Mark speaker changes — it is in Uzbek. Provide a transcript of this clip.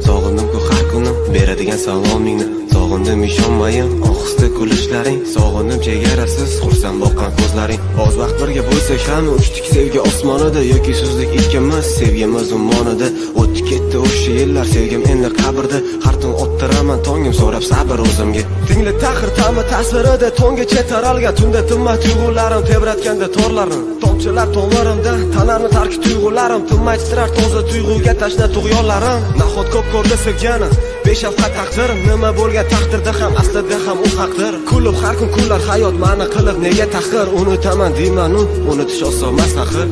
Speaker 1: Sog'indim-ku har kuni beradigan salomingni. Sog'indim ishonmayin ohista kulishlaring. Sog'indim chegarasiz xursand boqqan ko'zlaring. Oz vaqt birga bo'lsak ham uchdik sevgi osmonida yoki suzdik ikkimiz sevgimiz ummonida. O'tdi ketdi o'sha yillar sevgim endi qabrda. Har tun o'ttiraman tongim so'rab sabr o'zimga. Tingli taxir ta'mi tasvirida tongacha taralgan tunda tinmay tuyg'ularim tebratganda torlarim. Tomchilar to'nlarimda tanamni tarki tuyg'ularim tinmay titrar toza tuyg'uga tashna tug'yonlarim. Nahot ko'p ko'rdi sevganim beshafqat taqdirim nima bo'lgan taqdirda ham aslida ham u haqdir. Kulib har kun kunlar hayot mani qilib nega tahqir unutaman deyman unutish oson emas axir.